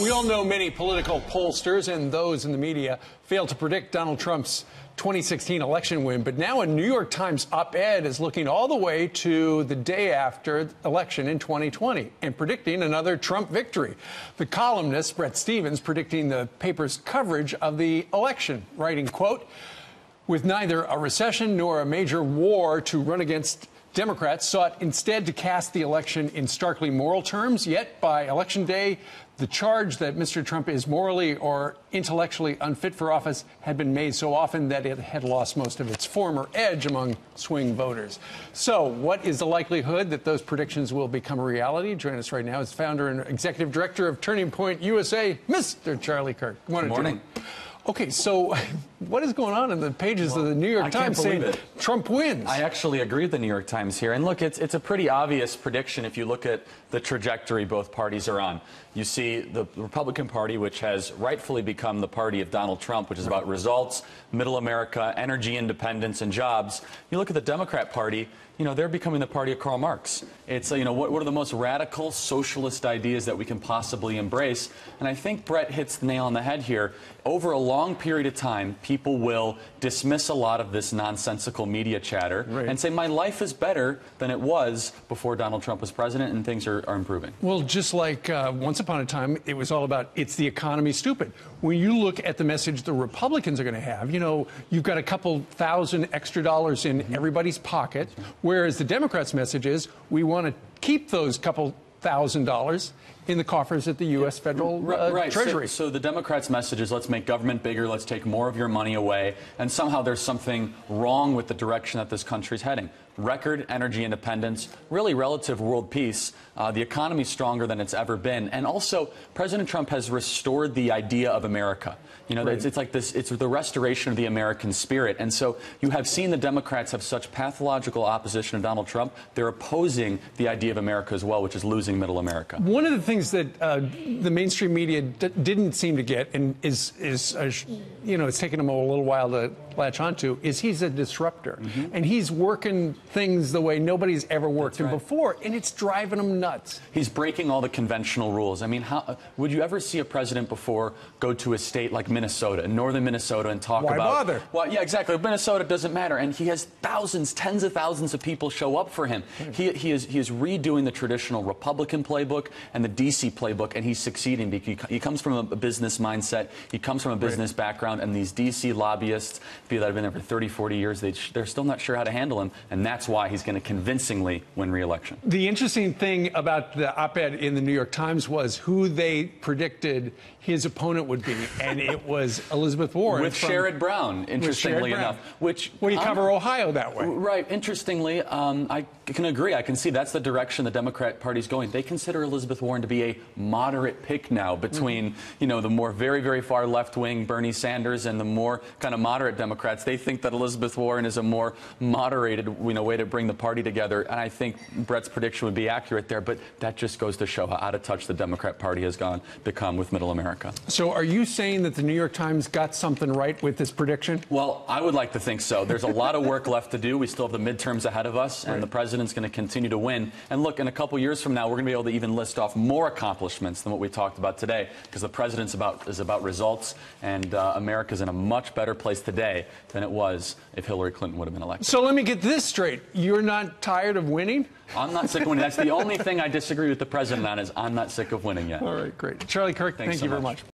We all know many political pollsters and those in the media failed to predict Donald Trump's 2016 election win. But now a New York Times op-ed is looking all the way to the day after the election in 2020 and predicting another Trump victory. The columnist, Bret Stephens, predicting the paper's coverage of the election, writing, quote, with neither a recession nor a major war to run against, Democrats sought instead to cast the election in starkly moral terms, yet by Election Day, the charge that Mr. Trump is morally or intellectually unfit for office had been made so often that it had lost most of its former edge among swing voters. So what is the likelihood that those predictions will become a reality? Joining us right now is founder and executive director of Turning Point USA, Mr. Charlie Kirk. Good morning. Okay, so what is going on in the pages of the New York Times saying Trump wins? I actually agree with the New York Times here. And look, it's a pretty obvious prediction if you look at the trajectory both parties are on. You see the Republican Party, which has rightfully become the party of Donald Trump, which is about results, middle America, energy independence, and jobs. You look at the Democrat Party, you know, they're becoming the party of Karl Marx. It's, you know, what are the most radical socialist ideas that we can possibly embrace? And I think Bret hits the nail on the head here. Over a long period of time, people will dismiss a lot of this nonsensical media chatter and say, my life is better than it was before Donald Trump was president, and things are improving. Well, just like once upon a time, it was all about, it's the economy, stupid. When you look at the message the Republicans are going to have, you know, you've got a couple thousand extra dollars in everybody's pocket, whereas the Democrats' message is, we want to keep those couple $1,000 in the coffers at the U.S. federal Treasury. So the Democrats' message is, let's make government bigger, let's take more of your money away, and somehow there's something wrong with the direction that this country's heading. Record energy independence, really relative world peace, the economy's stronger than it's ever been, and also President Trump has restored the idea of America. You know, it's like this, it's the restoration of the American spirit. And so you have seen the Democrats have such pathological opposition to Donald Trump, they're opposing the idea of America as well, which is losing middle America. One of the things that the mainstream media didn't seem to get, and is you know, it's taken them a little while to latch onto, is he's a disruptor. And he's working things the way nobody's ever worked them before, and it's driving them nuts. He's breaking all the conventional rules. I mean, how would you ever see a president before go to a state like Minnesota, northern Minnesota, and talk about... Why bother? Well, yeah, exactly. Minnesota doesn't matter, and he has thousands, tens of thousands of people show up for him. He is redoing the traditional Republican playbook and the D.C. playbook, and he's succeeding because he comes from a business mindset, he comes from a business background, and these D.C. lobbyists, people that have been there for 30, 40 years, they're still not sure how to handle him, and that's why he's going to convincingly win re-election. The interesting thing about the op-ed in the New York Times was who they predicted his opponent would be, and it was Elizabeth Warren. With Sherrod Brown, interestingly enough. Which, well, you cover Ohio that way. Right. Interestingly, I can agree. I can see that's the direction the Democrat Party's going. They consider Elizabeth Warren to be a moderate pick now between, you know, the more very, very far left-wing Bernie Sanders and the more kind of moderate Democrats. They think that Elizabeth Warren is a more moderated, you know, way to bring the party together. And I think Bret's prediction would be accurate there, but that just goes to show how out of touch the Democrat Party has become with middle America. So are you saying that the New York Times got something right with this prediction? Well, I would like to think so. There's a lot of work left to do. We still have the midterms ahead of us, and the president's going to continue to win. And look, in a couple years from now, we're going to be able to even list off more accomplishments than what we talked about today, because the president's is about results, and America's in a much better place today than it was if Hillary Clinton would have been elected. So let me get this straight. You're not tired of winning? I'm not sick of winning. That's the only thing I disagree with the president on, is I'm not sick of winning yet. All right, great. Charlie Kirk, thank you very much.